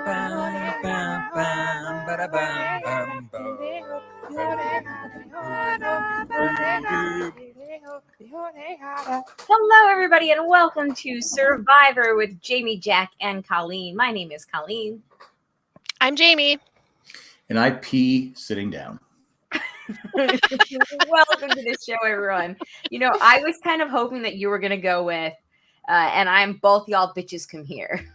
Hello, everybody, and welcome to Survivor with Jamie, Jack, and Colleen. My name is Colleen. I'm Jamie. And I pee sitting down. Welcome to the show, everyone. You know, I was kind of hoping that you were going to go with, and I'm both y'all bitches come here.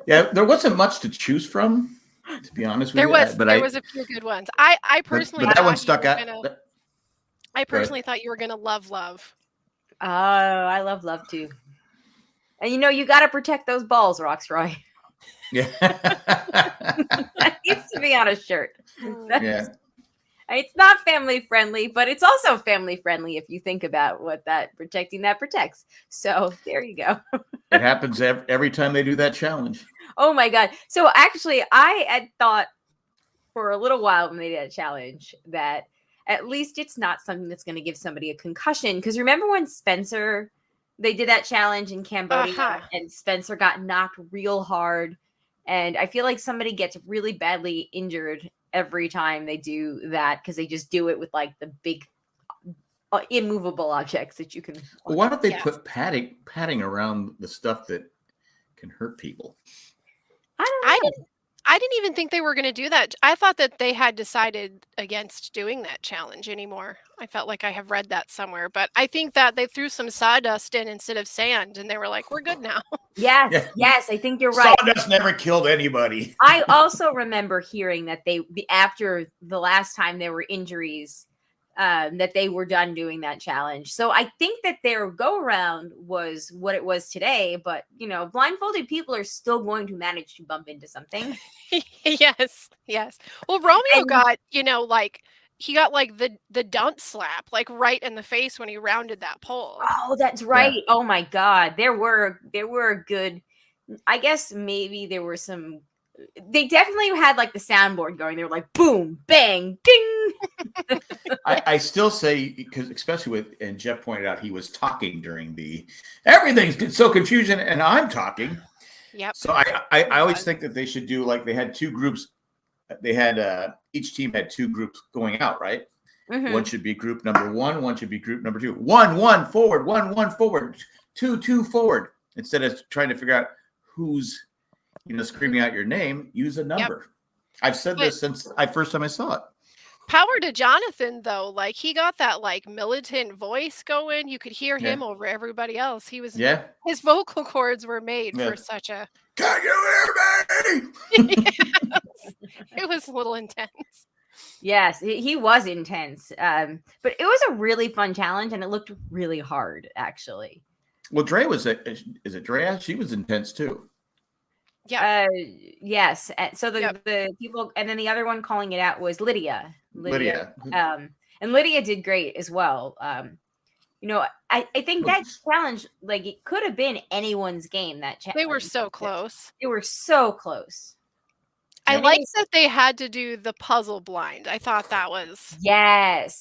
Yeah, there wasn't much to choose from, to be honest with you. There was a few good ones. I personally but that one stuck out. I personally thought you were going to love. Oh, I love too. And you know, you got to protect those balls, Roxroy. Yeah. That needs to be on a shirt. Yeah. It's not family friendly, but it's also family friendly if you think about what that protects. So there you go. It happens every time they do that challenge. Oh my God. So actually, I had thought for a little while when they did a challenge that at least it's not something that's going to give somebody a concussion. Because remember when they did that challenge in Cambodia and Spencer got knocked real hard. And I feel like somebody gets really badly injured every time they do that because they just do it with like the big immovable objects that you can. Well, why don't they put padding around the stuff that can hurt people? I didn't even think they were going to do that. I thought that they had decided against doing that challenge anymore. I felt like I have read that somewhere, but I think that they threw some sawdust in instead of sand, and they were like, "We're good now." Yes, I think you're right. Sawdust never killed anybody. I also remember hearing that after the last time there were injuries, that they were done doing that challenge. So I think that their go around was what it was today, but you know, blindfolded people are still going to manage to bump into something. Yes. Well, Romeo got, he got like the dunce slap, like right in the face when he rounded that pole. Oh, that's right. Yeah. Oh my God. There were good, I guess maybe there were some, they definitely had like the soundboard going. They were like, boom, bang, ding. I still say, because especially and Jeff pointed out, he was talking during everything's so confusing and I'm talking. Yep. So I always think that they should do like they had two groups. They had each team had two groups going out, right? Mm-hmm. One should be group number one. One should be group number two. One forward. One forward. Two forward. Instead of trying to figure out who's screaming out your name, use a number. Yep. I've said this since first time I saw it. Power to Jonathan, though. Like, he got that, like, militant voice going. You could hear him over everybody else. His vocal cords were made for such a... Can you hear me? Yes. It was a little intense. Yes, he was intense. But it was a really fun challenge, and it looked really hard, actually. Well, is it Drea? She was intense, too. Yeah. Yes. So the people, and then the other one calling it out was Lydia. And Lydia did great as well. I think that challenge, like, it could have been anyone's game. That challenge. They were so close. They were so close. I liked that they had to do the puzzle blind. I thought that was yes,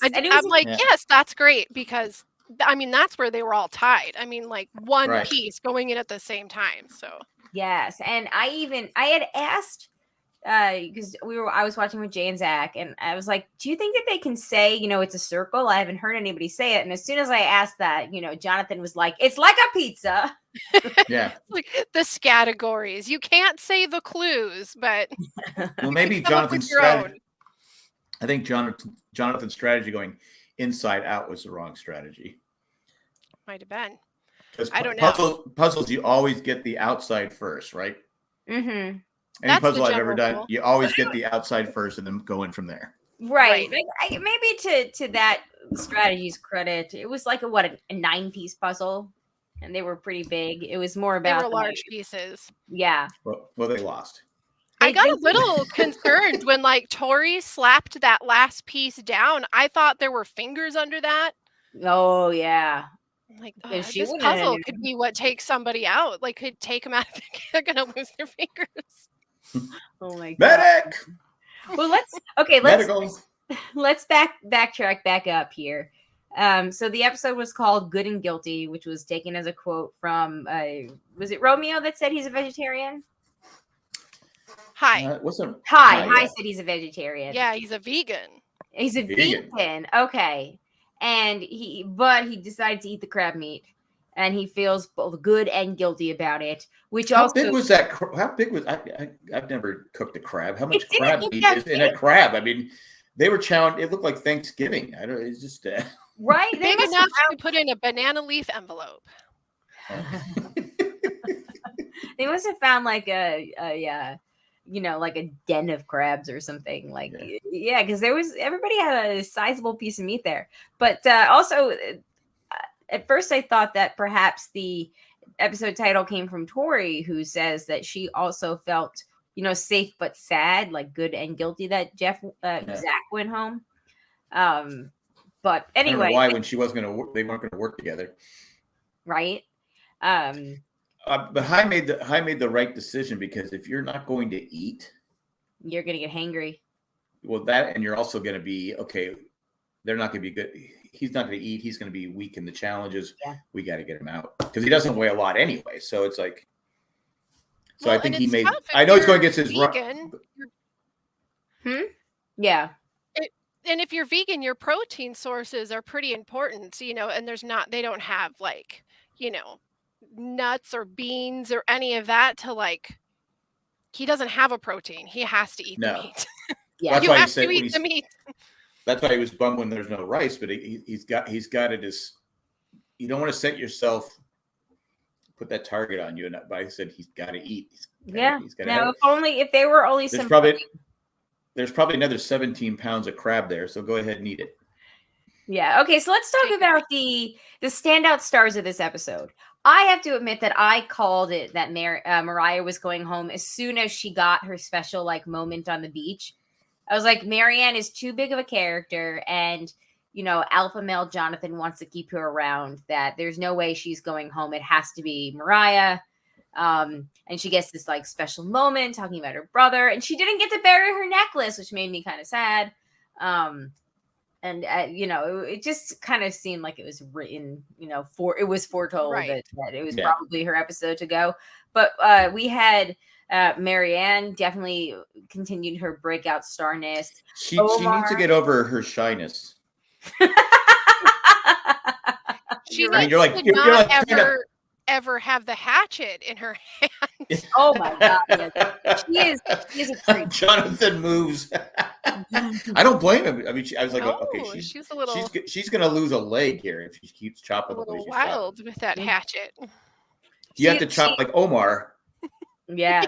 that's great because that's where they were all tied. Like one piece going in at the same time. So. Yes, and I had asked because I was watching with Jay and Zach, and I was like, "Do you think that they can say, it's a circle?" I haven't heard anybody say it, and as soon as I asked that, Jonathan was like, "It's like a pizza." Yeah, like the categories. You can't say the clues, but well, maybe Jonathan's strategy. I think Jonathan's strategy going inside out was the wrong strategy. Might have been. I don't know. Puzzles, you always get the outside first, right? Mm-hmm. Any puzzle I've ever done, you always get the outside first and then go in from there. Right. Maybe to that strategy's credit, it was like a 9-piece puzzle, and they were pretty big. It was more about they were large pieces. Yeah. Well, they lost. I got a little concerned when Tori slapped that last piece down. I thought there were fingers under that. Oh yeah. Like, this puzzle could be what takes somebody out. Like, could take them out. They're gonna lose their fingers. Oh my God. Medic. Well, let's backtrack back up here. So the episode was called "Good and Guilty," which was taken as a quote from was it Romeo that said he's a vegetarian? Hi. What's a Hi said he's a vegetarian. Yeah, he's a vegan. He's a vegan. Okay. And he decided to eat the crab meat, and he feels both good and guilty about it. Which how big was that? How big was I've never cooked a crab. How much crab meat is in a crab? I mean, they were chowing. It looked like Thanksgiving. I don't. It's just right. Big enough to put in a banana leaf envelope. They must have found like a like a den of crabs or something. Like, yeah, because everybody had a sizable piece of meat there. But also, at first I thought that perhaps the episode title came from Tori, who says that she also felt, safe but sad, like good and guilty that Zach went home. But anyway, I don't know why when she wasn't going to work, they weren't going to work together, right? But Hai made the right decision, because if you're not going to eat, you're going to get hangry. Well, that, and you're also going to be they're not going to be good. He's not going to eat. He's going to be weak in the challenges. Yeah. We got to get him out, because he doesn't weigh a lot anyway. So it's like, I think he made. I know he's going against his vegan. Yeah. And if you're vegan, your protein sources are pretty important, and they don't have nuts or beans or any of that he doesn't have a protein. He has to eat the meat. Yeah. That's you why have to eat the meat. That's why he was bummed when there's no rice, but he's got it as, you don't want to set yourself, put that target on you. And I said, he's got to eat. If they were only there's probably another 17 pounds of crab there. So go ahead and eat it. Yeah. Okay. So let's talk about the standout stars of this episode. I have to admit that I called it that Mariah was going home as soon as she got her special moment on the beach. I was like, Marianne is too big of a character, and alpha male Jonathan wants to keep her around, that there's no way she's going home. It has to be Mariah. And she gets this special moment talking about her brother, and she didn't get to bury her necklace, which made me kind of sad. And it just kind of seemed like it was written, it was foretold that it was probably her episode to go. But we had Marianne definitely continued her breakout starness. She needs to get over her shyness. You're like ever have the hatchet in her hand. Oh my God. Yeah. She is a creep. Jonathan moves. I don't blame him. I mean, I was like, okay, she's a little. She's going to lose a leg here if she keeps chopping. A little wild with that hatchet. You have to chop like Omar. Yeah.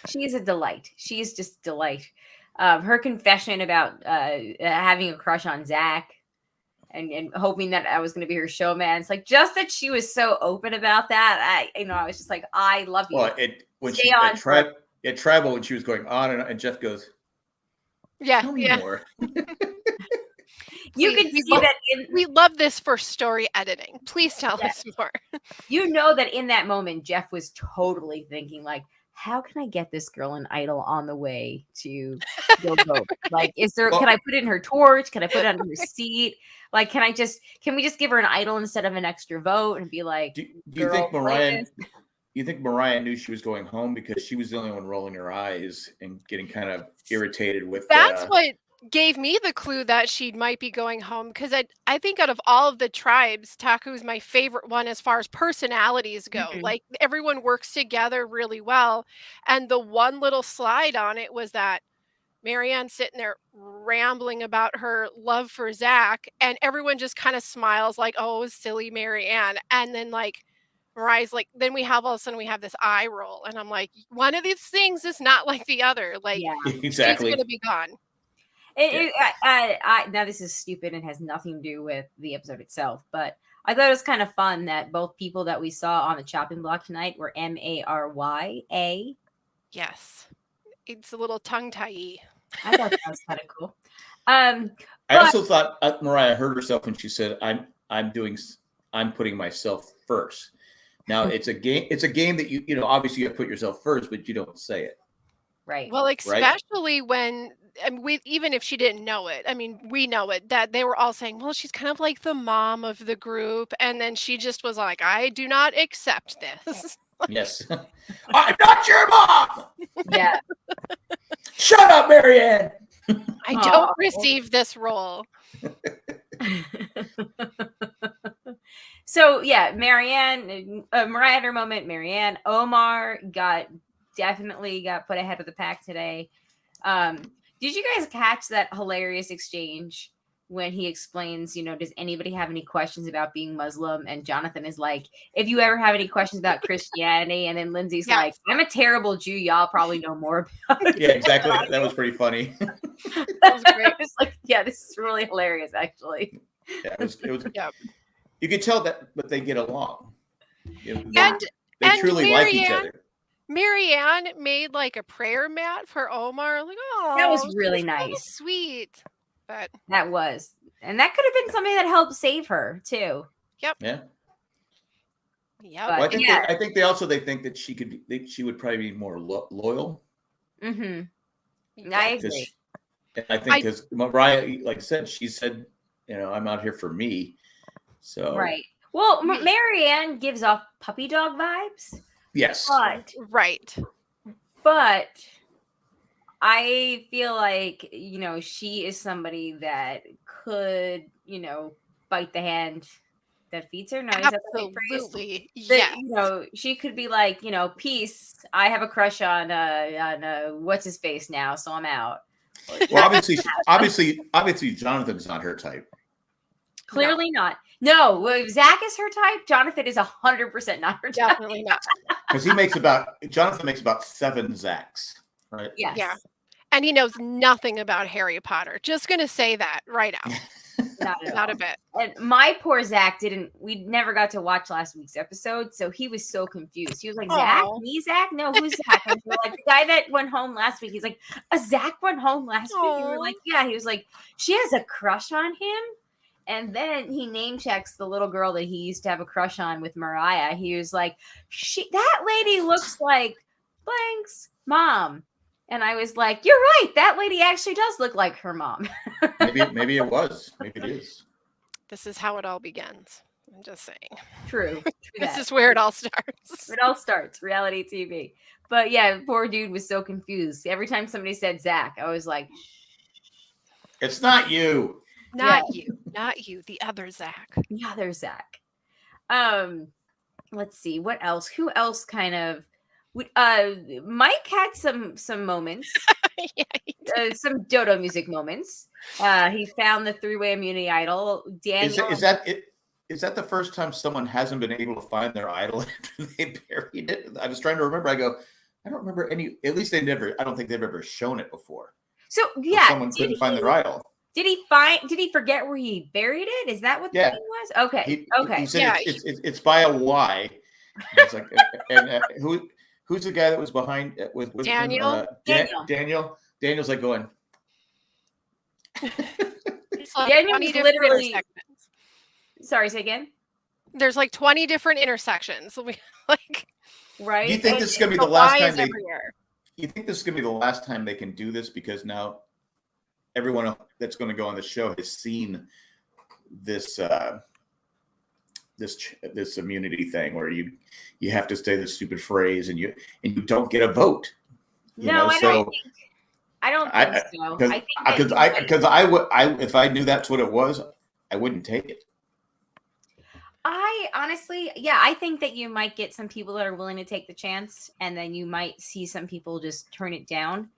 She is a delight. She is just a delight. Her confession about having a crush on Zach. And hoping that I was going to be her showman. It's like, just that she was so open about that. I was just like, I love you. Well, when she at Tribal, when she was going on and Jeff goes, tell me more. You can see that we love this for story editing. Please tell us more. That in that moment, Jeff was totally thinking how can I get this girl an idol on the way to go vote? Can I put it in her torch? Can I put it under her seat? Can we just give her an idol instead of an extra vote and be like, do you think Mariah? You think Mariah knew she was going home, because she was the only one rolling her eyes and getting kind of irritated with that's what gave me the clue that she might be going home, because I think out of all of the tribes, Taku is my favorite one as far as personalities go. Mm-hmm. Everyone works together really well, and the one little slide on it was that Marianne sitting there rambling about her love for Zach, and everyone just kind of smiles like, oh, silly Marianne. And then Mariah's then all of a sudden we have this eye roll, and I'm like, one of these things is not like the other. Exactly. She's gonna be gone. Now this is stupid and has nothing to do with the episode itself, but I thought it was kind of fun that both people that we saw on the chopping block tonight were Marya. Yes, it's a little tongue tie. I thought that was kind of cool. I also thought Mariah heard herself when she said, "I'm putting myself first." Now it's a game. It's a game that you obviously you have to put yourself first, but you don't say it. Right. Well, especially when, even if she didn't know it, we know it, that they were all saying, well, she's kind of like the mom of the group. And then she just was like, I do not accept this. Yes. I'm not your mom. Yeah. Shut up, Marianne. I don't receive this role. So yeah, Marianne, Mariah had her moment. Marianne, Omar definitely got put ahead of the pack today. Did you guys catch that hilarious exchange when he explains, does anybody have any questions about being Muslim? And Jonathan is like, if you ever have any questions about Christianity, and then Lindsay's like, I'm a terrible Jew. Y'all probably know more about it. Yeah, exactly. That was pretty funny. That was great. It's like, yeah, this is really hilarious, actually. Yeah, it was. Yeah. You could tell that, but they get along. And they truly like each other. Marianne made like a prayer mat for Omar. Like, oh, that was really nice, so sweet. But that was, and that could have been something that helped save her too. Yep. Yeah. Yeah. Well, I think they think that she would probably be more loyal. Mm-hmm. I agree. I think because Mariah, like I said, she said, I'm out here for me. So right. Well, Marianne gives off puppy dog vibes. Yes. But I feel like, she is somebody that could, bite the hand that feeds her. No, absolutely. Yeah. She could be like, peace. I have a crush on what's his face now, so I'm out. Well, obviously, Jonathan's not her type. Clearly not. No, if Zach is her type, Jonathan is 100% not her type. Definitely not. Because Jonathan makes about 7 Zachs, right? Yes. Yeah. And he knows nothing about Harry Potter. Just going to say that right now. Not a bit. And my poor Zach we never got to watch last week's episode, so he was so confused. He was like, Zach? Me, Zach? No, who's Zach? And we're like, the guy that went home last week. He's like, a Zach went home last week? And we're like, yeah. He was like, she has a crush on him? And then he name checks the little girl that he used to have a crush on with Mariah. He was like, that lady looks like blank's mom. And I was like, you're right. That lady actually does look like her mom. Maybe it was. Maybe it is. This is how it all begins. I'm just saying. True. This is where it all starts. It all starts. Reality TV. But yeah, poor dude was so confused. Every time somebody said Zach, I was like, it's not you. Not you. The other Zach. The other Zach. Let's see. What else? Who else kind of Mike had some moments. Yeah, some Dodo music moments. He found the 3-way immunity idol. Daniel, is that the first time someone hasn't been able to find their idol after they buried it? I was trying to remember. I don't remember any. At least I don't think they've ever shown it before. So yeah, someone couldn't find their idol. Did he forget where he buried it? Is that what the thing was? Okay. He said it's by a Y. It's like, and who's the guy that was behind with Daniel? Daniel. Daniel's like going. Daniel's literally. Sorry, say again. There's like 20 different intersections. Right. Do you think this is going to be the last time you think this is going to be the last time they can do this, because now everyone that's going to go on the show has seen this this immunity thing where you have to say the stupid phrase and you don't get a vote. I don't think so. Because if I knew that's what it was, I wouldn't take it. I honestly, I think that you might get some people that are willing to take the chance, and then you might see some people just turn it down.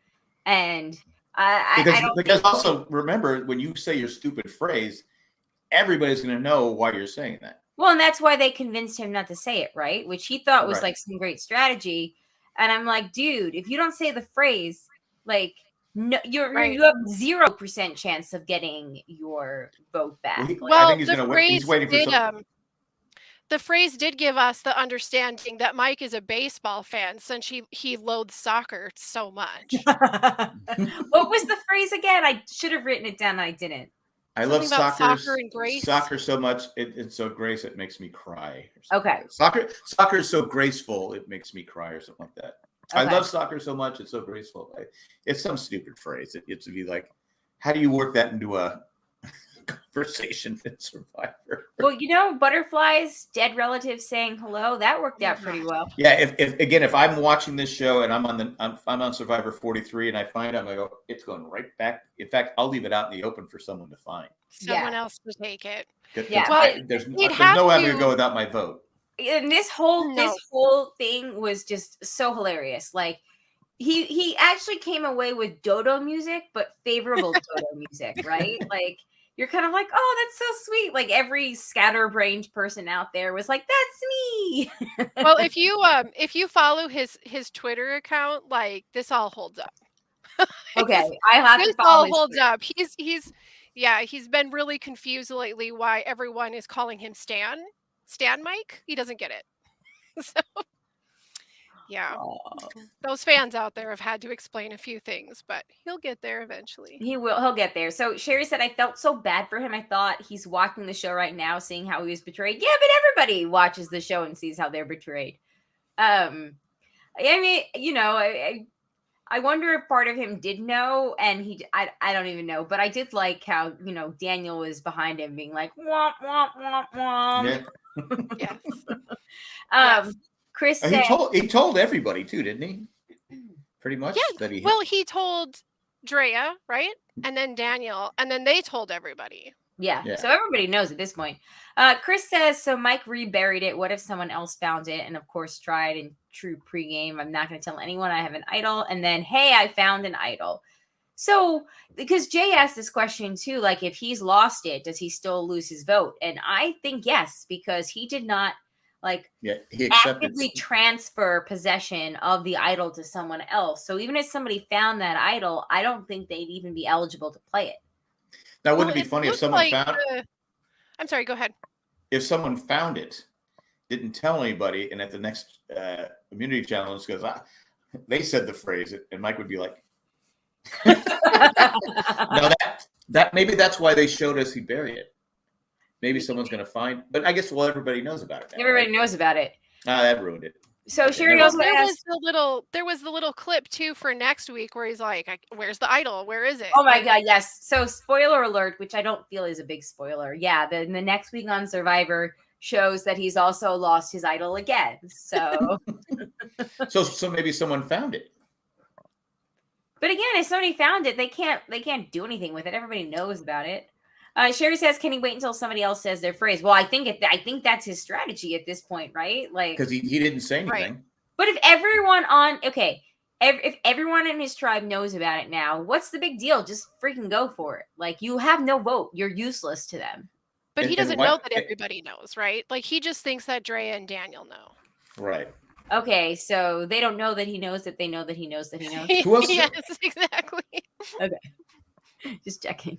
And because also remember, when you say your stupid phrase, everybody's going to know why you're saying that. Well, and that's why they convinced him not to say it, right? Which he thought was like some great strategy. And I'm like, dude, if you don't say the phrase, like, no, you have 0% chance of getting your vote back. Well, I think he's going to wait. He's waiting for the phrase did give us the understanding that Mike is a baseball fan, since he loathes soccer so much. What was the phrase again? I should have written it down. I didn't. I love soccer and Grace. Soccer so much. It's so grace. It makes me cry. Okay. Soccer is so graceful. It makes me cry, or something like that. Okay. I love soccer so much. It's so graceful. It's some stupid phrase. It's to be like, how do you work that into a conversation in Survivor? Well, butterflies, dead relatives saying hello, that worked out pretty well. Yeah, if I'm watching this show and I'm on Survivor 43 and I find out, I go, it's going right back. In fact, I'll leave it out in the open for someone to find. Someone else to take it. Yeah, well, there's no way I'm going to go without my vote. And this whole thing was just so hilarious. Like he actually came away with dodo music, but favorable dodo music, right? Like you're kind of like, oh, that's so sweet. Like every scatterbrained person out there was like, that's me. Well, if you follow his Twitter account, like this all holds up. Okay, I have to follow. This all holds up. He's been really confused lately why everyone is calling him Stan Mike. He doesn't get it. So yeah, those fans out there have had to explain a few things, but he'll get there eventually. He'll get there. So Sherry said, I felt so bad for him. I thought he's watching the show right now, seeing how he was betrayed. Yeah, but everybody watches the show and sees how they're betrayed. I mean, I wonder if part of him did know, and I don't even know, but I did like how, Daniel was behind him being like, womp, womp, womp, womp. Yeah. Yes. Chris said, he told everybody too, didn't he? Pretty much. Yeah. Well, he told Drea, right? And then Daniel, and then they told everybody. Yeah. So everybody knows at this point. Chris says, so Mike reburied it. What if someone else found it? And of course, tried in true pregame. I'm not going to tell anyone I have an idol. And then, hey, I found an idol. So, because Jay asked this question too, like if he's lost it, does he still lose his vote? And I think yes, because he did not he actively transfer possession of the idol to someone else. So even if somebody found that idol, I don't think they'd even be eligible to play it. Now, wouldn't it be funny if someone found it? I'm sorry, go ahead. If someone found it, didn't tell anybody, and at the next immunity challenge goes, they said the phrase, and Mike would be like, no, that maybe that's why they showed us he buried it. Maybe someone's going to find, but I guess everybody knows about it now. Everybody knows about it. That ruined it. So Sherry also asked, there was the little clip too for next week where he's like, "Where's the idol? Where is it?" Oh my god, yes. So spoiler alert, which I don't feel is a big spoiler. Yeah, the next week on Survivor shows that he's also lost his idol again. So, so maybe someone found it. But again, if somebody found it, they can't do anything with it. Everybody knows about it. Sherry says, "Can he wait until somebody else says their phrase?" Well, I think that's his strategy at this point, right? Like, because he didn't say anything. Right. But if if everyone in his tribe knows about it now, what's the big deal? Just freaking go for it. Like, you have no vote. You're useless to them. But he doesn't know that everybody knows, right? Like, he just thinks that Drea and Daniel know. Right. Okay, so they don't know that he knows that they know that he knows that he knows. Who else? Yes, exactly. Okay, just checking.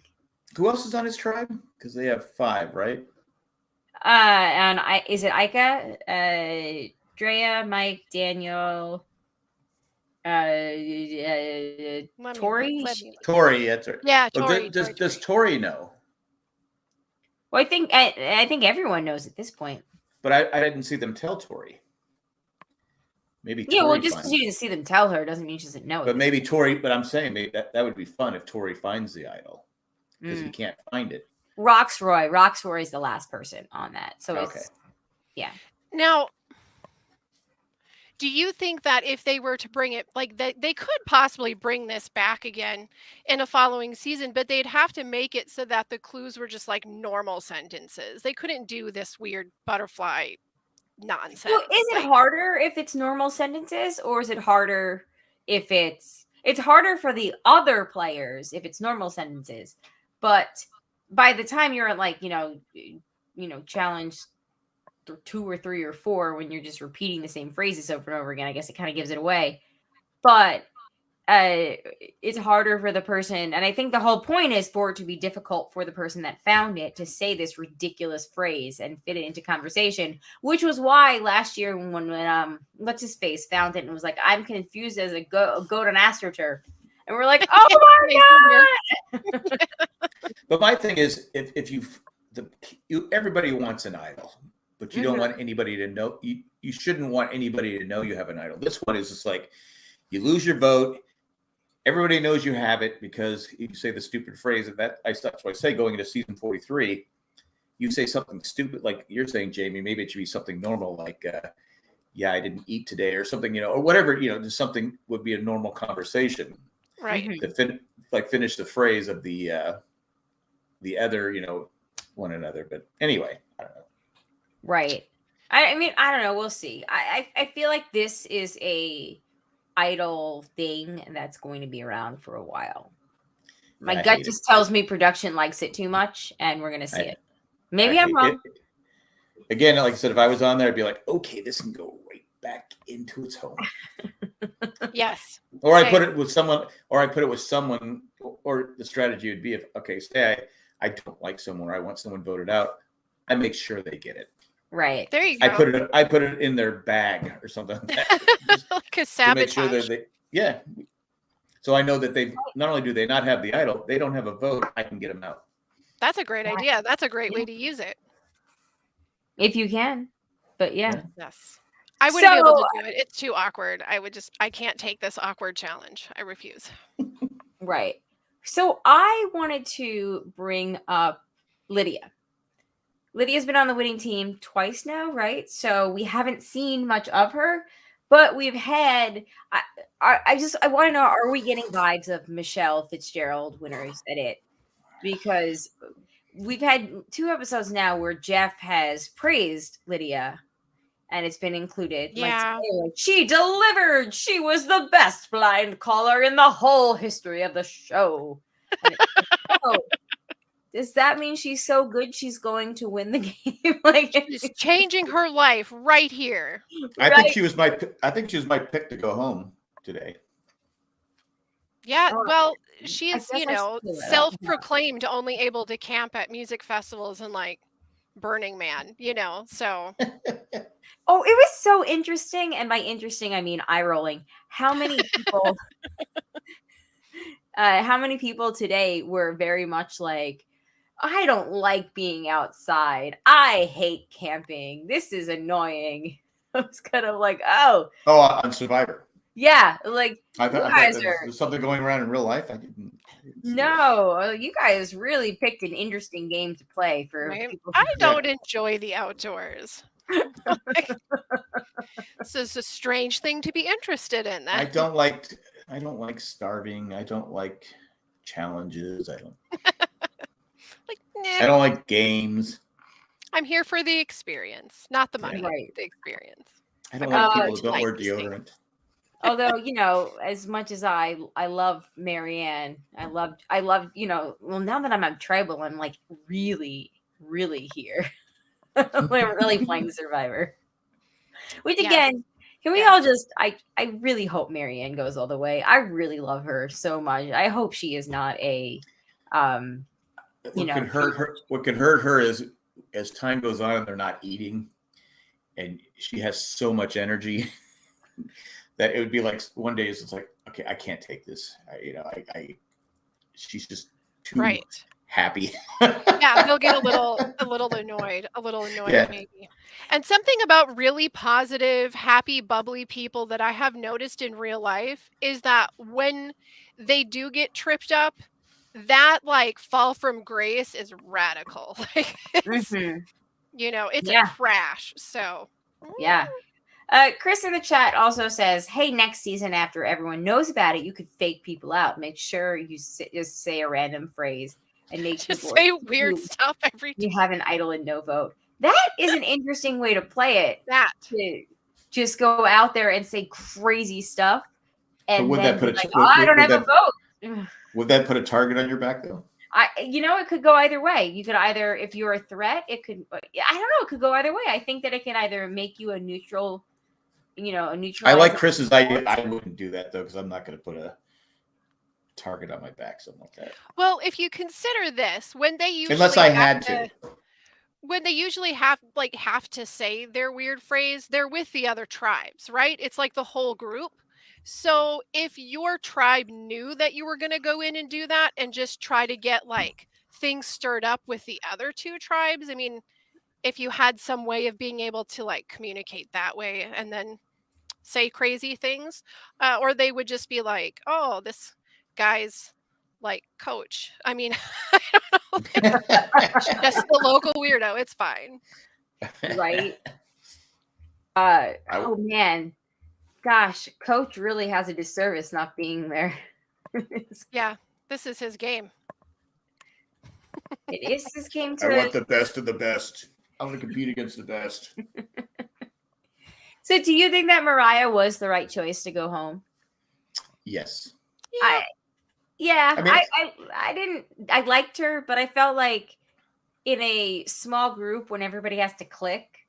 Who else is on his tribe? Because they have 5, right? Is it Ika, Drea, Mike, Daniel, Tori? Tori, that's right. Yeah, Tori. Does Tori know? Well, I think everyone knows at this point. But I didn't see them tell Tori. Maybe yeah. Tori Well, just because you didn't see them tell her doesn't mean she doesn't know. But maybe Tori. But I'm saying maybe that would be fun if Tori finds the idol because he can't find it. Roxroy is the last person on that. So okay. Yeah. Now, do you think that if they were to bring it, like they could possibly bring this back again in a following season, but they'd have to make it so that the clues were just like normal sentences. They couldn't do this weird butterfly nonsense. So is it harder if it's normal sentences, or is it harder if it's harder for the other players if it's normal sentences? But by the time you're at like, challenge 2 or 3 or 4, when you're just repeating the same phrases over and over again, I guess it kind of gives it away. But it's harder for the person. And I think the whole point is for it to be difficult for the person that found it to say this ridiculous phrase and fit it into conversation, which was why last year when what's his face found it and was like, I'm confused as a goat on AstroTurf. And we're like, oh my God. But my thing is, if everybody wants an idol, but you don't want anybody to know. You shouldn't want anybody to know you have an idol. This one is just like, you lose your vote. Everybody knows you have it because you say the stupid phrase that's why I say going into season 43, you say something stupid, like you're saying, Jamie, maybe it should be something normal, like, yeah, I didn't eat today or something, or whatever, just something would be a normal conversation. Right. To finish the phrase of the other, one another. But anyway, I don't know. Right. I mean, I don't know. We'll see. I feel like this is a idol thing that's going to be around for a while. My gut just tells me production likes it too much, and we're going to see it. Maybe I'm wrong. Again, like I said, if I was on there, I'd be like, okay, this can go right back into its home. Yes. Or I put it with someone, or the strategy would be, say I don't like someone, or I want someone voted out, I make sure they get it. Right. There you go. I put it in their bag or something like that. Like a sabotage. To make sure that so I know that they not only do they not have the idol, they don't have a vote. I can get them out. That's a great idea. That's a great way to use it. If you can. But yeah. Yes. I wouldn't be able to do it. It's too awkward. I can't take this awkward challenge. I refuse. Right. So I wanted to bring up Lydia. Lydia's been on the winning team twice now, right? So we haven't seen much of her, but we've had. I want to know: are we getting vibes of Michelle Fitzgerald winners at it? Because we've had 2 episodes now where Jeff has praised Lydia, and it's been included. Yeah, like she delivered. She was the best blind caller in the whole history of the show. Does that mean she's so good she's going to win the game? She's changing her life right here. I think she was my pick to go home today. Yeah, well, she's, self-proclaimed only able to camp at music festivals and Burning Man, so. Oh, it was so interesting. And by interesting, I mean eye rolling. How many people today were very much like, I don't like being outside. I hate camping. This is annoying. I was kind of like, on Survivor. Yeah, I thought there's something going around in real life. I didn't. No, you guys really picked an interesting game to play for people. I don't enjoy the outdoors. This is a strange thing to be interested in. I don't like starving. I don't like challenges. I don't. I don't like games. I'm here for the experience, not the money. Right. The experience. I don't like people who don't wear deodorant. Although, as much as I love Marianne, I love, well, now that I'm on tribal, I'm really, really here. I'm really playing Survivor. Which again, can we all just, I really hope Marianne goes all the way. I really love her so much. I hope she is not a, what can hurt her is as time goes on and they're not eating and she has so much energy that it would be like one day it's like, okay, I can't take this. She's just too happy. Yeah, they'll get a little annoyed maybe. And something about really positive, happy, bubbly people that I have noticed in real life is that when they do get tripped up, that fall from grace is radical. It's, it's a crash. So yeah. Chris in the chat also says, hey, next season after everyone knows about it, you could fake people out. Make sure you just say a random phrase and make just say weird stuff every time. You have an idol and no vote. That is an interesting way to play it. To just go out there and say crazy stuff. And then I don't have a vote. Would that put a target on your back though? It could go either way. You could either, if you're a threat, it could, I don't know, it could go either way. I think that it can either make you a neutral, I like Chris's idea. I wouldn't do that though, because I'm not going to put a target on my back, something like that. Well, if you consider this, when they usually unless I had to. When they usually have to say their weird phrase, they're with the other tribes, right? It's like the whole group. So if your tribe knew that you were going to go in and do that and just try to get things stirred up with the other 2 tribes, I mean, if you had some way of being able to communicate that way and then say crazy things, or they would just be like, oh, this guy's coach. I mean, I don't know. Just the local weirdo. It's fine. Right. Oh man. Gosh, Coach really has a disservice not being there. Yeah, this is his game. It is his game I want the best of the best. I'm going to compete against the best. So do you think that Mariah was the right choice to go home? Yes. Yeah. I liked her, but I felt like in a small group when everybody has to click,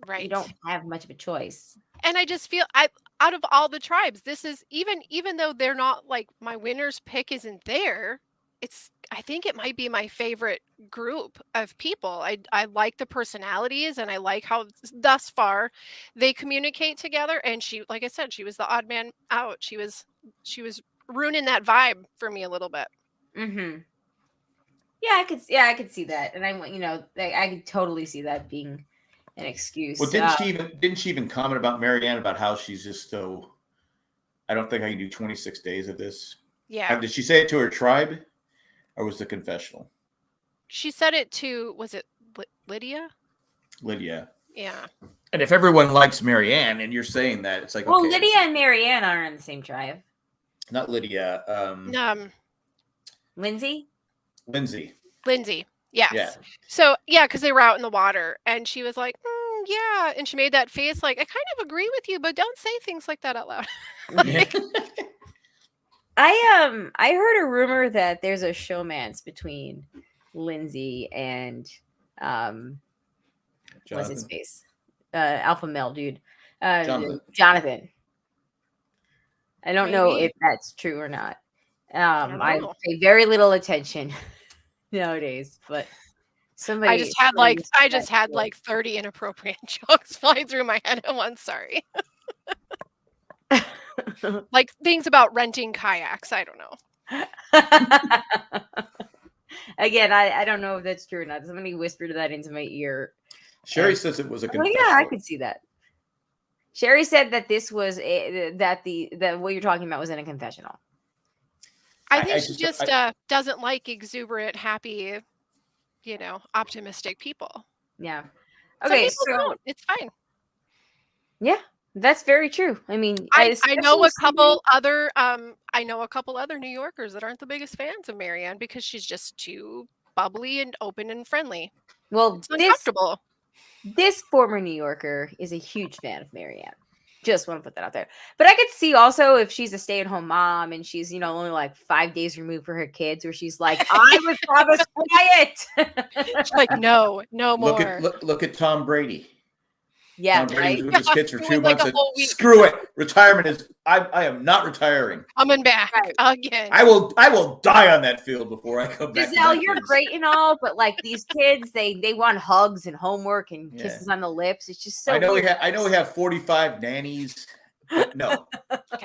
right, you don't have much of a choice. And I just feel out of all the tribes, this is even though they're not like my winner's pick isn't there, I think it might be my favorite group of people. I like the personalities and I like how thus far they communicate together. And she, like I said, she was the odd man out. She was ruining that vibe for me a little bit. Mm-hmm. Yeah, I could see that. And I could totally see that being an excuse. Well, didn't she even comment about Marianne about how she's just so, I don't think I can do 26 days of this. Yeah. Did she say it to her tribe? Or was the confessional? She said it to, was it Lydia? Lydia. Yeah. And if everyone likes Marianne and you're saying that, it's like, well, okay. Lydia and Marianne are in the same tribe. Not Lydia. Lindsay? Lindsay. Yes. Yeah. So, yeah, because they were out in the water and she was like, yeah. And she made that face like, I kind of agree with you, but don't say things like that out loud. I heard a rumor that there's a showmance between Lindsay and what's his face? Alpha male dude. Jonathan. I don't know if that's true or not. I pay very little attention nowadays, but I just had like 30 inappropriate jokes flying through my head at once. Sorry. Like things about renting kayaks. I don't know. Again, I don't know if that's true or not. Somebody whispered that into my ear. Sherry says it was a confession. Yeah, I could see that. Sherry said that this was that what you're talking about was in a confessional. I think she just doesn't like exuberant, happy, optimistic people. Yeah. Okay, so it's fine. Yeah. That's very true. I mean, I know a couple other New Yorkers that aren't the biggest fans of Marianne because she's just too bubbly and open and friendly. Well, it's uncomfortable. This former New Yorker is a huge fan of Marianne. Just want to put that out there. But I could see also if she's a stay-at-home mom and she's, only like 5 days removed for her kids, where she's like, I was promised quiet. She's like, no more. Look at Tom Brady. Yeah, right. With his kids for 2 months. Screw it. Retirement is. I am not retiring. Coming back again. I will die on that field before I come back. Giselle, you're great and all, but like these kids, they want hugs and homework and kisses on the lips. It's just so. I know we have 45 nannies. But no,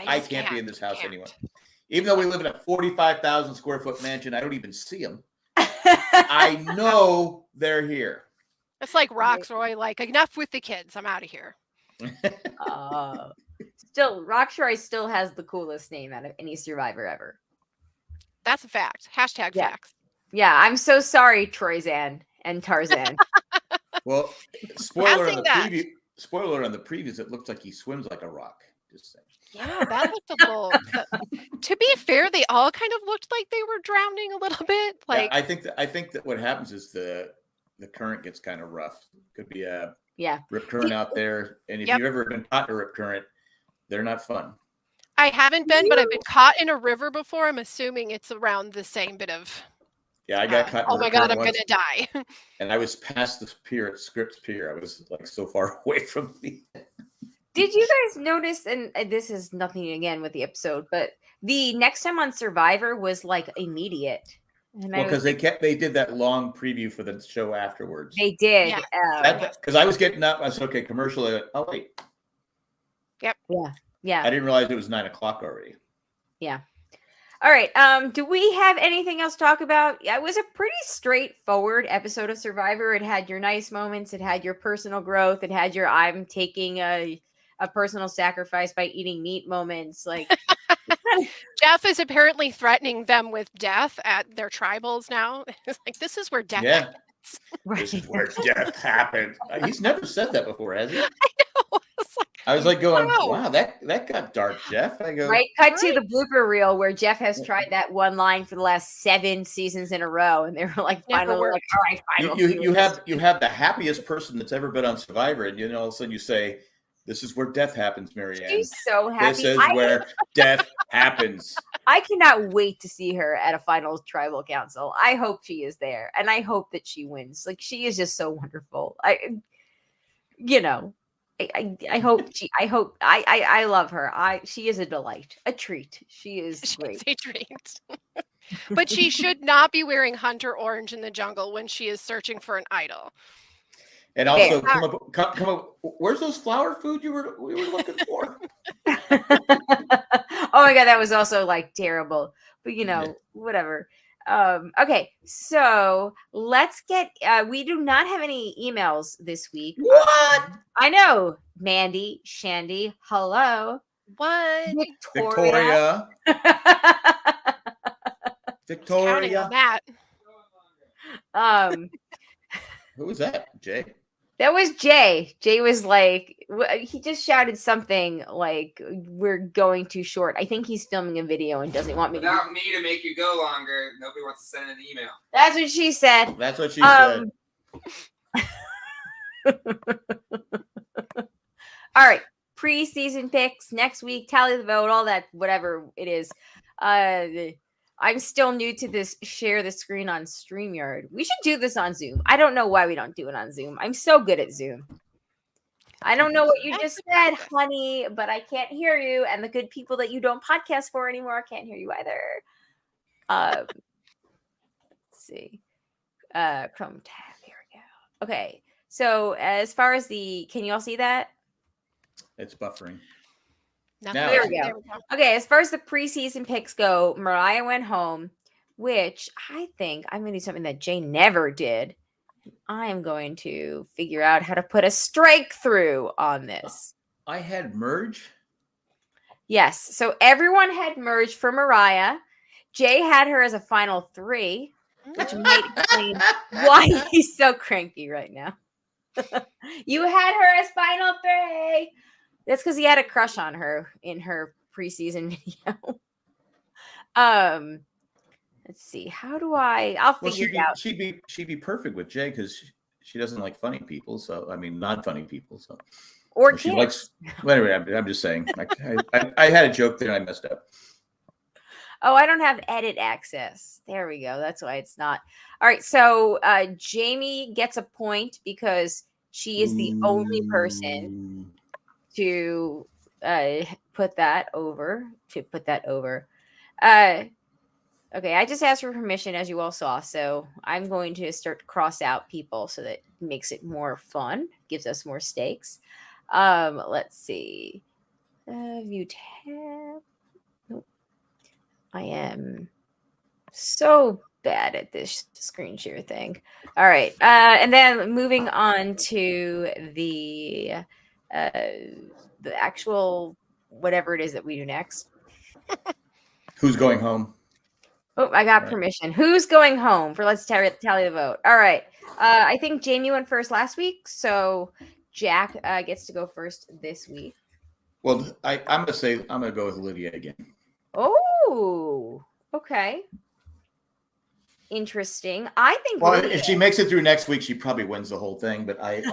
I can't be in this house anymore. Even though we live in a 45,000 square foot mansion, I don't even see them. I know they're here. It's like Roxroy, like enough with the kids. I'm out of here. Still, Roxroy still has the coolest name out of any survivor ever. That's a fact. Hashtag facts. Yeah, I'm so sorry, Troyzan and Tarzan. Well, spoiler on the previews, it looks like he swims like a rock. Just saying. Yeah, that looked a little. To be fair, they all kind of looked like they were drowning a little bit. Like I think that what happens is the current gets kind of rough. Could be a rip current out there. And if you've ever been caught in a rip current, they're not fun. I haven't been, but I've been caught in a river before. I'm assuming it's around the same bit of. Yeah, I got caught. Oh my God, I'm going to die. And I was past the pier at Scripps Pier. I was like so far away from the. Did you guys notice, and this is nothing again with the episode, but the next time on Survivor was like immediate. Because they did that long preview for the show afterwards. They did. Because I was getting up. I said, okay, commercial. Oh, wait. Yep. Yeah. I didn't realize it was 9:00 already. Yeah. All right. Do we have anything else to talk about? Yeah, it was a pretty straightforward episode of Survivor. It had your nice moments. It had your personal growth. It had your I'm taking a personal sacrifice by eating meat moments. Like, Jeff is apparently threatening them with death at their tribals now. It's like, this is where death happens. This is where death happens. He's never said that before, has he? I know. I was like going, wow, that got dark, Jeff. I go, cut to the blooper reel where Jeff has tried that one line for the last 7 seasons in a row, and they were like, finally, like, all right, final. You have the happiest person that's ever been on Survivor, and all of a sudden you say, this is where death happens, Marianne. She's so happy. This is where death happens. I cannot wait to see her at a final tribal council. I hope she is there, and I hope that she wins. Like, she is just so wonderful. I hope I love her. She is a delight, a treat. She is great. She's a treat. But she should not be wearing hunter orange in the jungle when she is searching for an idol. And also, come up. Where's those flower food we were looking for? Oh my God, that was also like terrible. But whatever. Okay, so let's get. We do not have any emails this week. What? I know, Mandy, Shandy. Hello. What? Victoria. Victoria. That. Who was that? Jay. That was Jay. Jay was like, he just shouted something like, we're going too short. I think he's filming a video and doesn't want me Without me to make you go longer, nobody wants to send an email. That's what she said. That's what she said. All right. Preseason picks next week, tally the vote, all that, whatever it is. I'm still new to this share the screen on StreamYard. We should do this on Zoom. I don't know why we don't do it on Zoom. I'm so good at Zoom. I don't know what you just said, honey, but I can't hear you. And the good people that you don't podcast for anymore can't hear you either. Let's see. Chrome tab. Here we go. Okay. So as far as can you all see that? It's buffering. There we go. Okay, as far as the preseason picks go, Mariah went home, which I think I'm going to do something that Jay never did. I am going to figure out how to put a strike through on this. I had merge? Yes. So everyone had merge for Mariah. Jay had her as a final 3, which might explain why he's so cranky right now. You had her as final 3. That's because he had a crush on her in her preseason video. Let's see. How do I'll figure it out. She'd be perfect with Jay because she doesn't like funny people. So not funny people. So or she likes. Well, anyway, I'm just saying. I had a joke there and I messed up. Oh, I don't have edit access. There we go. That's why it's not. All right. So Jamie gets a point because she is the only person to put that over. Okay, I just asked for permission, as you all saw, so I'm going to start to cross out people so that it makes it more fun, gives us more stakes. Let's see. View tab. Nope. I am so bad at this screen share thing. All right, and then moving on to the actual whatever it is that we do next. Who's going home? Oh, I got permission. Who's going home for let's tally the vote. All right. I think Jamie went first last week, so Jack gets to go first this week. Well, I'm gonna go with Lydia again. Oh, okay. Interesting. I think. Well, if she makes it through next week, she probably wins the whole thing. But I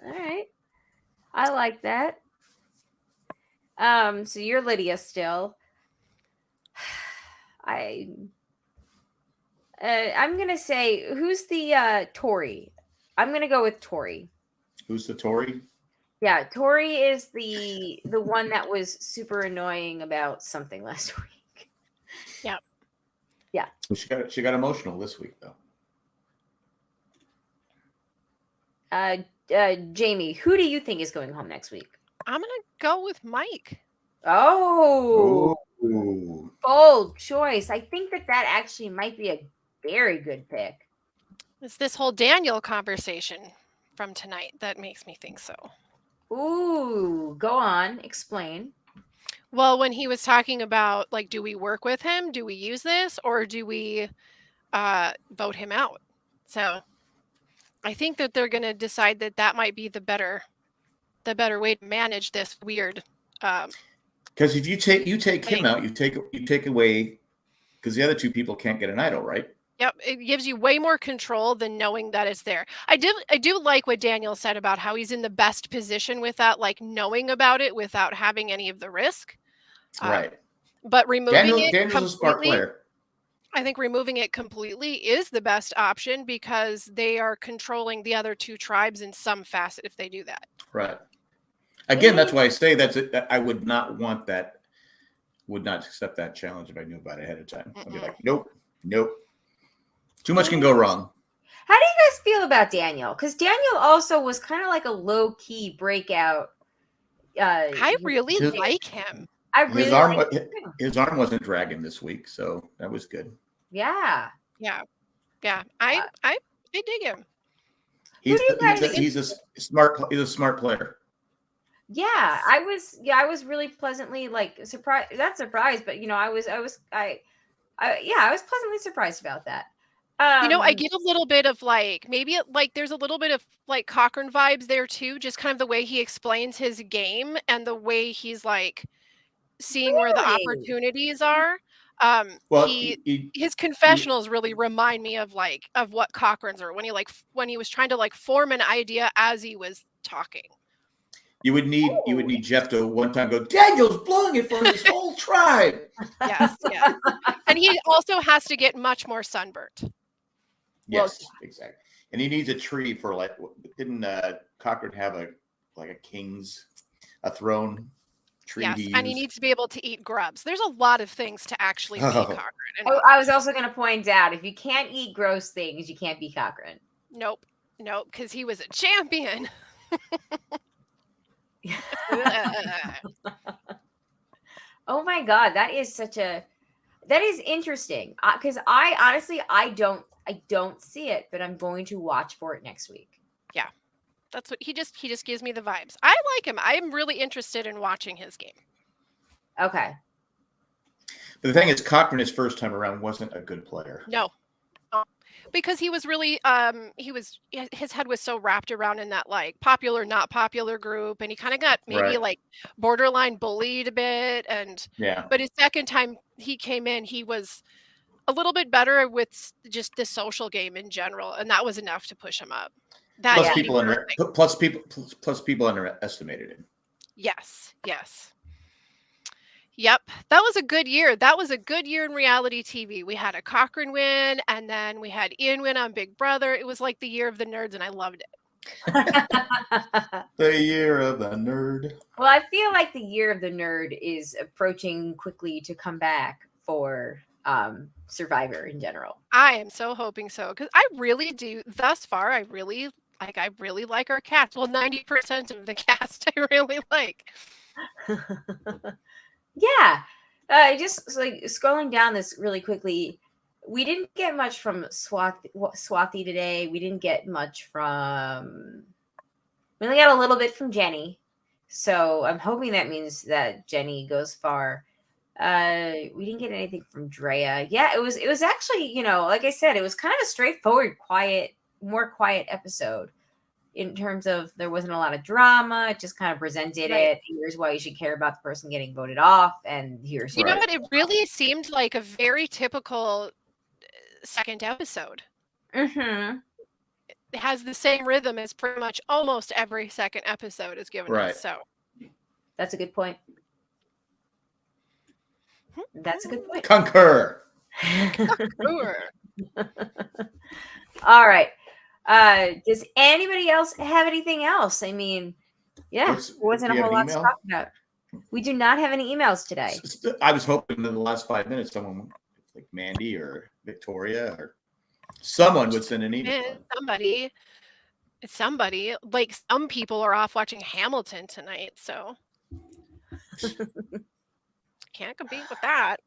All right. I like that. So you're Lydia still. I'm gonna say who's the Tori? I'm gonna go with Tori. Who's the Tori? Yeah, Tori is the one that was super annoying about something last week. Yeah. Yeah. Well, she got emotional this week though. Jamie, who do you think is going home next week? I'm gonna go with Mike. Oh, bold choice. I think that actually might be a very good pick. It's this whole Daniel conversation from tonight that makes me think so. Ooh, go on, explain. Well, when he was talking about, like, do we work with him? Do we use this? Or do we vote him out? So I think that they're going to decide that might be the better way to manage this weird. Because if you take him out, you take away, because the other two people can't get an idol, right? Yep, it gives you way more control than knowing that it's there. I do like what Daniel said about how he's in the best position with that, like knowing about it without having any of the risk. Right. But removing it Daniel's a smart player. I think removing it completely is the best option because they are controlling the other two tribes in some facet if they do that. Right. Again, that's why I say I would not want that, would not accept that challenge if I knew about it ahead of time. I'd be like, nope. Too much can go wrong. How do you guys feel about Daniel? Because Daniel also was kind of like a low-key breakout. I really like him. His arm wasn't dragging this week, so that was good. Yeah. I dig him. He's a smart player. Yeah, I was really pleasantly surprised. Not surprised, but I was pleasantly surprised about that. I get a little bit of there's a little bit of Cochran vibes there too, just kind of the way he explains his game and the way he's seeing where the opportunities are. His confessionals really remind me of what Cochran's are when he was trying to form an idea as he was talking. You would need Jeff to one time go, Daniel's blowing it for his whole tribe. Yes. And he also has to get much more sunburnt. Yes, exactly. And he needs a tree for didn't Cochran have a throne tree? Yes, and he needs to be able to eat grubs. There's a lot of things to actually be Cochran. I was also going to point out, if you can't eat gross things, you can't be Cochran. Nope, because he was a champion. Oh my God, that is interesting. Because I honestly, I don't see it, but I'm going to watch for it next week. Yeah, that's what he just gives me the vibes. I like him. I'm really interested in watching his game. Okay. But the thing is, Cochran, his first time around, wasn't a good player. No. Because he was really his head was so wrapped around in that popular not popular group, and he kind of got maybe borderline bullied a bit, but his second time he came in, he was a little bit better with just the social game in general, and that was enough to push him up. Plus people underestimated him. Yes. Yep, that was a good year. That was a good year in reality TV. We had a Cochran win, and then we had Ian win on Big Brother. It was like the year of the nerds, and I loved it. The year of the nerd. Well, I feel like the year of the nerd is approaching quickly to come back for Survivor in general. I am so hoping so, because I really do. Thus far, I really like our cast. Well, 90% of the cast I really like. Yeah, just scrolling down this really quickly, we didn't get much from Swathi today. We didn't get much from. We only got a little bit from Jenny, so I'm hoping that means that Jenny goes far. We didn't get anything from Drea. Yeah, it was actually, like I said, it was kind of a straightforward, more quiet episode. In terms of, there wasn't a lot of drama. It just kind of presented it. Here's why you should care about the person getting voted off. And here's know what? It really seemed like a very typical second episode. Mm-hmm. It has the same rhythm as pretty much almost every second episode is given us. So that's a good point. That's a good point. Concur. All right. Does anybody else have anything else? I mean, wasn't a whole lot to talk about. We do not have any emails today. I was hoping in the last 5 minutes, someone like Mandy or Victoria or someone would send an email. Somebody, like some people are off watching Hamilton tonight, so can't compete with that.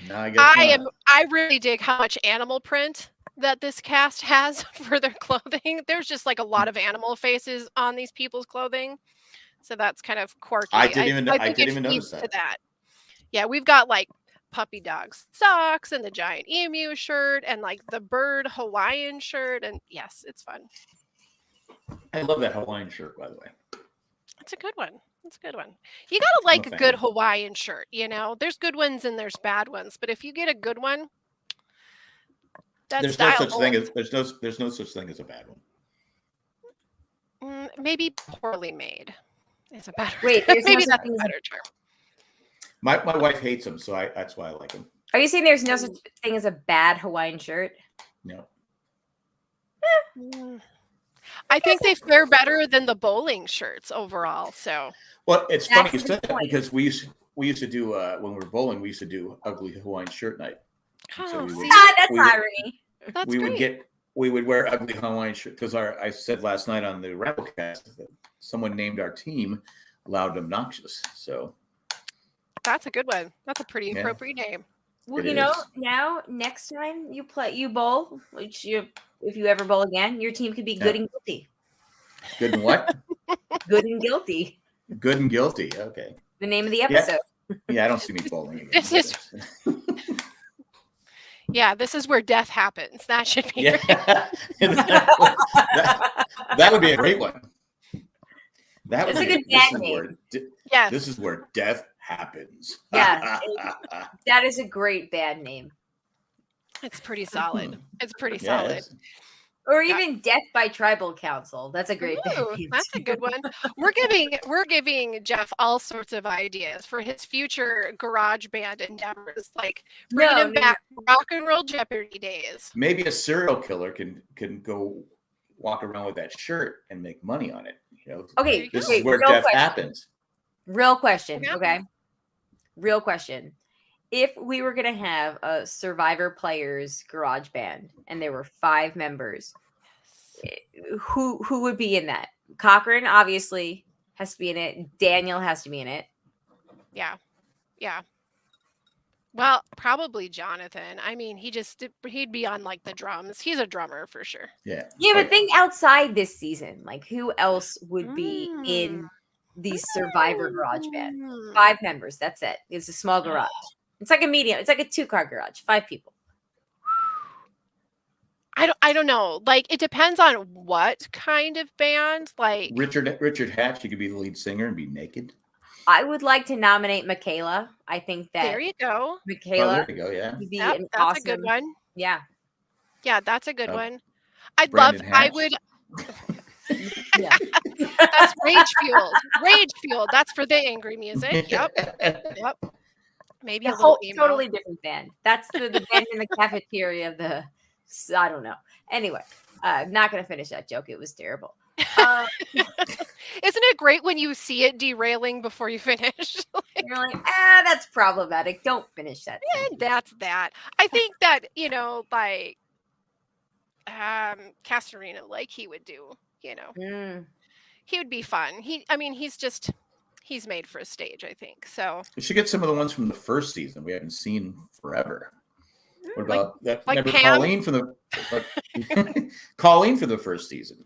No, I guess not. I really dig how much animal print that this cast has for their clothing. There's just a lot of animal faces on these people's clothing. So that's kind of quirky. I didn't even notice that. Yeah, we've got like puppy dog socks and the giant emu shirt and like the bird Hawaiian shirt. And yes, it's fun. I love that Hawaiian shirt, by the way. It's a good one. It's a good one. You gotta like a good Hawaiian shirt, you know. There's good ones and there's bad ones, but if you get a good one, there's no such thing as there's no such thing as a bad one. Maybe poorly made is a better. Wait, maybe that's a better term. My wife hates them, so that's why I like them. Are you saying there's no such thing as a bad Hawaiian shirt? No. I think they fare better than the bowling shirts overall. So, well, it's funny you said that because we used to do when we were bowling, we used to do ugly Hawaiian shirt night. So that's irony. That's great. We would wear ugly Hawaiian shirt because I said last night on the Rabblecast that someone named our team Loud and Obnoxious. So that's a good one. That's a pretty appropriate name. Well, now next time you bowl, which if you ever bowl again, your team could be good and guilty. Good and what? Good and guilty. Good and guilty. Okay. The name of the episode. Yeah, I don't see me bowling again. This is where death happens. That should be. That would be a great one. That's a good bad name. This is where death happens. Yeah, that is a great bad name. It's pretty solid. It's pretty solid. Or even Death by Tribal Council. That's a great name. That's a good one. We're giving Jeff all sorts of ideas for his future garage band endeavors, like bringing him back rock and roll Jeopardy days. Maybe a serial killer can go walk around with that shirt and make money on it. You know. Okay. This is where death happens. Real question. Okay. Real question. If we were going to have a Survivor Players garage band and there were 5 members, who would be in that? Cochran obviously has to be in it. Daniel has to be in it. Yeah. Yeah. Well, probably Jonathan. I mean, he'd be on like the drums. He's a drummer for sure. Yeah. Yeah, but think outside this season. Like who else would be in the Survivor garage band? 5 members. That's it. It's a small garage. It's like a medium. It's like a 2-car garage. 5 people. I don't know. Like it depends on what kind of band. Like Richard Hatch, you could be the lead singer and be naked. I would like to nominate Michaela. I think that there you go. Michaela. Oh, there you go. Yeah. Would be that's awesome, a good one. Yeah. Yeah, that's a good one. I would. Yeah. That's rage fueled. That's for the angry music. Yep. Maybe a whole totally different band. That's the band in the cafeteria of the. I don't know. Anyway, I'm not going to finish that joke. It was terrible. Isn't it great when you see it derailing before you finish? You're like, that's problematic. Don't finish that. Yeah, that's that. I think that like Castorina, like he would do. He would be fun. He's made for a stage, I think. So we should get some of the ones from the first season we haven't seen forever. What about that? Like remember Pam? Colleen from the Colleen for the first season?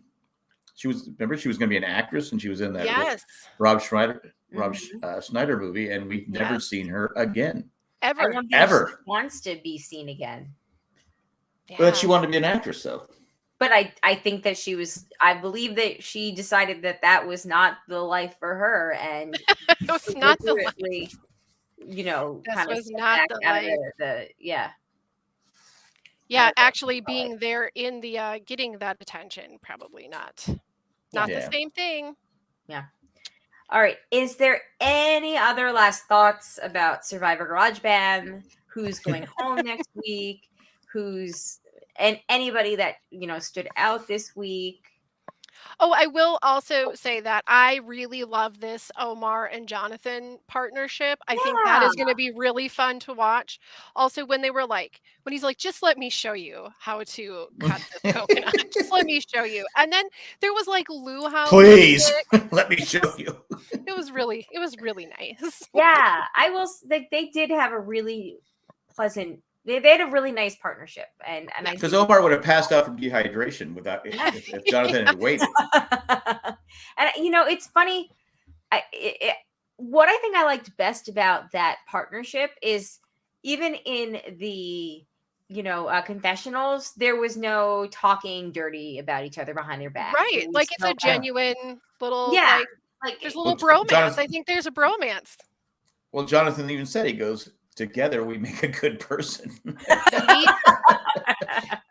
She was going to be an actress, and she was in that Rob Schneider movie, and we've never seen her again. Ever. She wants to be seen again. Yeah. But she wanted to be an actress, though. But I think that I believe that she decided that was not the life for her, and it was not the life. Kind of was not the life. Yeah, actually being there in the getting that attention, probably not the same thing. Yeah. All right. Is there any other last thoughts about Survivor Garage Band? Who's going home next week? And anybody that stood out this week? Oh, I will also say that I really love this Omar and Jonathan partnership. I think that is going to be really fun to watch. Also, when he's like, just let me show you how to cut this coconut. Just let me show you. And then there was like luau. Please let me show you. It was really nice. Yeah, they did have a really pleasant. They had a really nice partnership, and because Omar would have passed out from dehydration if Jonathan had waited. And it's funny. what I think I liked best about that partnership is even in the confessionals, there was no talking dirty about each other behind their back. Right. Like it's a genuine little like there's a little bromance. Jonathan, I think there's a bromance. Well, Jonathan even said, he goes, together we make a good person.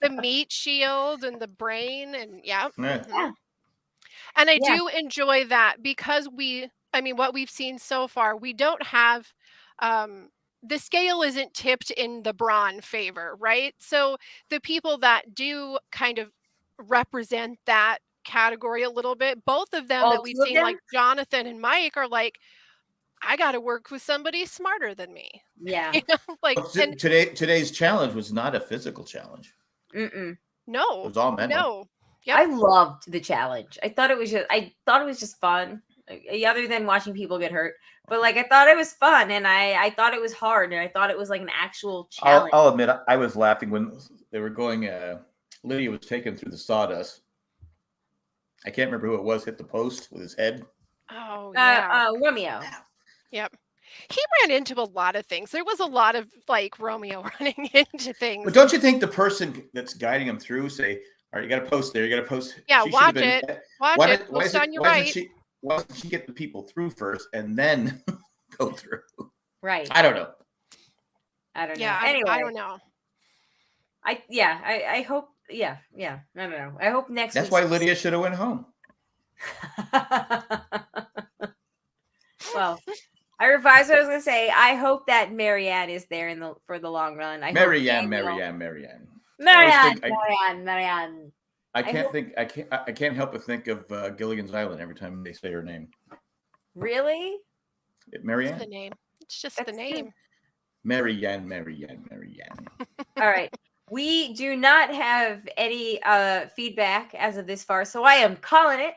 The meat shield and the brain and yeah. And I do enjoy that because what we've seen so far, we don't have the scale isn't tipped in the Braun favor, right? So the people that do kind of represent that category a little bit, both of them that we've seen, like Jonathan and Mike, are like, I got to work with somebody smarter than me. Yeah. Today's challenge was not a physical challenge. Mm-mm. No. It was all mental. No. Yep. I loved the challenge. I thought it was just fun, other than watching people get hurt. But like, I thought it was fun, and I thought it was hard, and I thought it was like an actual challenge. I'll admit, I was laughing when they were going. Lydia was taken through the sawdust. I can't remember who it was hit the post with his head. Oh yeah, Romeo. Yep. He ran into a lot of things. There was a lot of like Romeo running into things. But don't you think the person that's guiding him through say, all right, you got to post there. You got to post. Yeah, watch it. Post on your right. Why doesn't she get the people through first and then go through? Right. I don't know. Yeah. Anyway, I don't know. I hope. Yeah. I don't know. I hope next. That's why Lydia should have went home. Well, I revised what I was going to say. I hope that Marianne is there for the long run. Marianne. I can't help but think of Gilligan's Island every time they say her name. Really? Marianne? It's the name. It's just the name. Marianne. All right. We do not have any feedback as of this far, so I am calling it.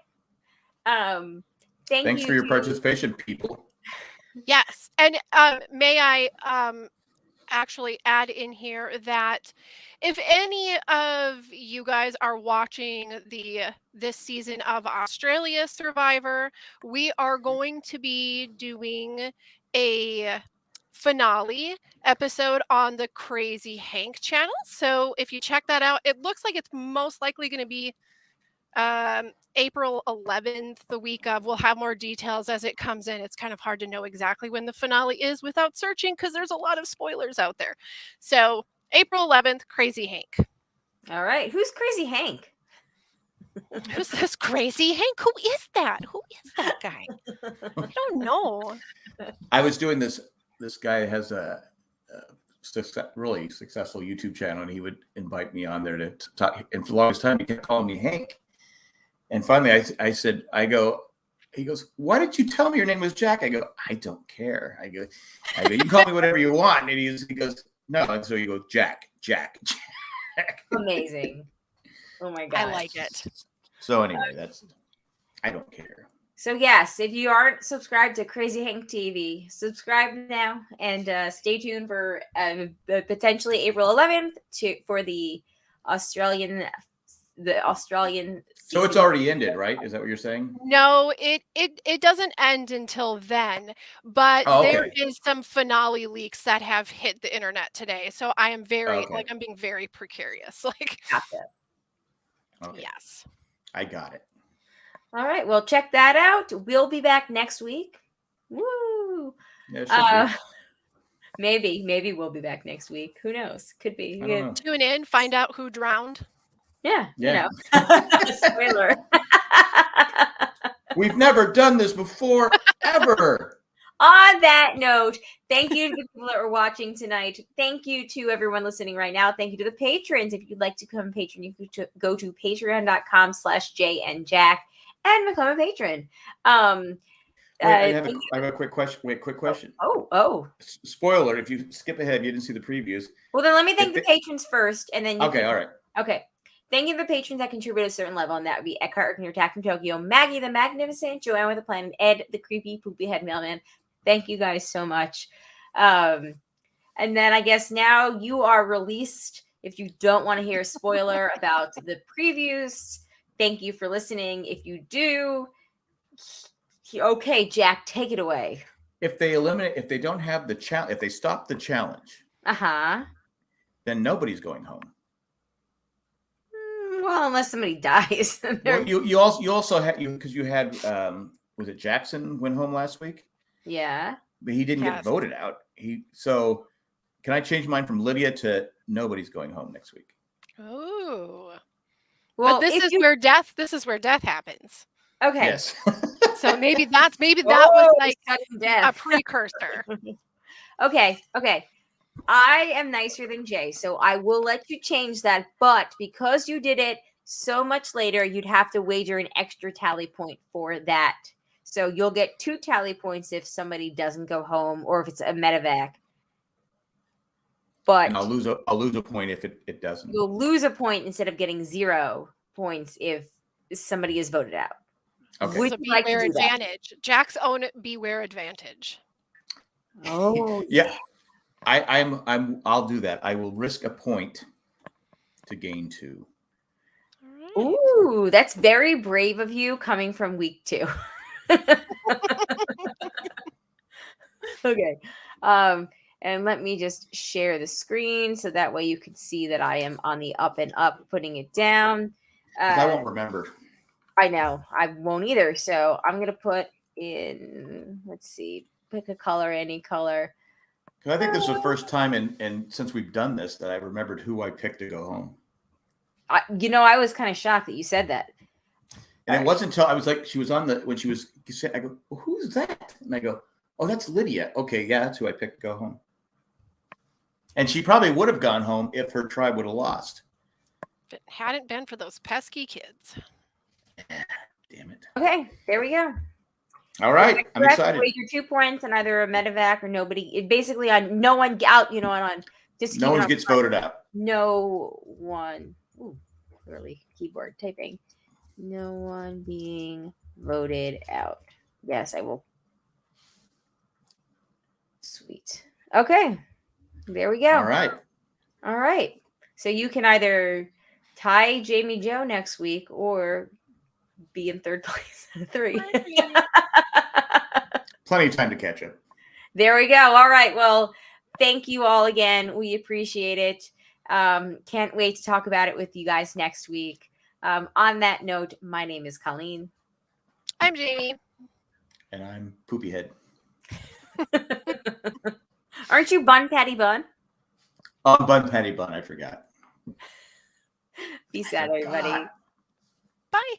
Thanks for your participation, people. Yes. And may I actually add in here that if any of you guys are watching this season of Australia Survivor, we are going to be doing a finale episode on the Crazy Hank channel. So if you check that out, it looks like it's most likely going to be April 11th, the week of. We'll have more details as it comes in. It's kind of hard to know exactly when the finale is without searching because there's a lot of spoilers out there. So April 11th, Crazy Hank. All right. Who's Crazy Hank? Who's this Crazy Hank? Who is that? Who is that guy? I don't know. I was doing this. This guy has a really successful YouTube channel, and he would invite me on there to talk. And for the longest time, he kept calling me Hank. And finally, I said, he goes, why didn't you tell me your name was Jack? I go, I don't care. I go, you can call me whatever you want. And he goes, no. And so you go, Jack. Amazing. Oh my God. I like it. So anyway, I don't care. So yes, if you aren't subscribed to Crazy Hank TV, subscribe now and stay tuned for potentially April 11th for the Australian. So it's already ended, right? Is that what you're saying? No, it doesn't end until then, but there is some finale leaks that have hit the internet today. So I am I'm being very precarious. Like, okay. Yes, I got it. All right, well, check that out. We'll be back next week. Woo! Yeah, maybe we'll be back next week. Who knows? Could be. Yeah. Tune in, find out who drowned. Yeah. You know. Spoiler. We've never done this before, ever. On that note, thank you to the people that were watching tonight. Thank you to everyone listening right now. Thank you to the patrons. If you'd like to become a patron, you can go to patreon.com/JNJack and become a patron. I have a quick question. Quick question. Oh. Spoiler, if you skip ahead, you didn't see the previews. Well, then let me thank the patrons first, and then all right. Okay. Thank you to the patrons that contribute at a certain level, and that would be Eckhart, your attack from Tokyo, Maggie the Magnificent, Joanne with a Plan, and Ed the creepy poopy head mailman. Thank you guys so much. And then I guess now you are released. If you don't want to hear a spoiler about the previews, thank you for listening. If you do, Okay, Jack, take it away. If they don't have the challenge, if they stop the challenge, then nobody's going home. Well, unless somebody dies. Well, you also had because you had was it Jackson went home last week? Yeah, but he didn't get voted out. So can I change mine from Lydia to nobody's going home next week? Oh, well, but this is where death happens. Okay. Yes. So maybe that was like a precursor. Okay. I am nicer than Jay, so I will let you change that. But because you did it so much later, you'd have to wager an extra tally point for that. So you'll get 2 tally points if somebody doesn't go home or if it's a medevac. But and I'll lose a point if it doesn't. You'll lose a point instead of getting 0 points if somebody is voted out. Okay. Would you like to do advantage. That? Jack's own beware advantage. Oh yeah. I'll do that. I will risk a point to gain 2. Right. Ooh, that's very brave of you coming from week 2. Okay. And let me just share the screen so that way you can see that I am on the up and up, putting it down. I won't remember. I know. I won't either. So I'm going to put in, let's see, pick a color, any color. I think this is the first time and since we've done this that I remembered who I picked to go home. I was kind of shocked that you said that. And it wasn't until I was like, she was on when she was, I go, well, who's that? And I go, oh, that's Lydia. Okay, yeah, that's who I picked to go home. And she probably would have gone home if her tribe would have lost. If it hadn't been for those pesky kids. Damn it. Okay, there we go. All right, I'm excited. Your 2 points on either a medevac or nobody. It basically on no one out. On just no one gets voted out. No one. Ooh, early keyboard typing. No one being voted out. Yes, I will. Sweet. Okay. There we go. All right. So you can either tie Jamie Joe next week or be in 3rd place out of 3. Plenty of time to catch up. There we go. All right. Well, thank you all again. We appreciate it. Can't wait to talk about it with you guys next week. On that note, my name is Colleen. I'm Jamie. And I'm Poopy Head. Aren't you Bun Patty Bun? Oh, Bun Patty Bun. I forgot. Peace out, everybody. Bye.